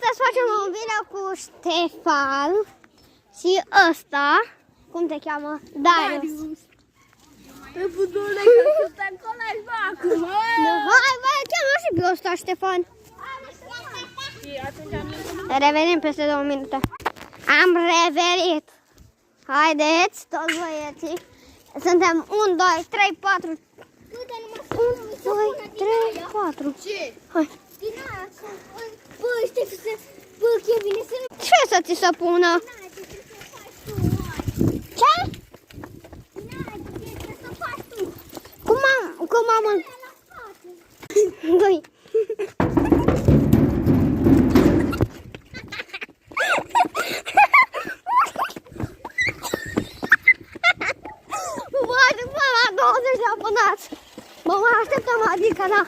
Astăzi facem un video cu Ștefan și ăsta, cum te cheamă? Darius. Pădule, că sunt acolo acum. Hai, băi, cheamă și pe ăsta, Ștefan. Revenim peste 2 minute. Am revenit. Haideți, toți băieții. Suntem 1, 2, 3, 4. 1, 2, 3, 4. Ce? Hai. Bă, Ștefan, bă, Kevin, să nu... Ce să ți se pună? Ce? Cum am... Doi. Bă, la 20 de abonați. Mă mai așteptăm, adică, da.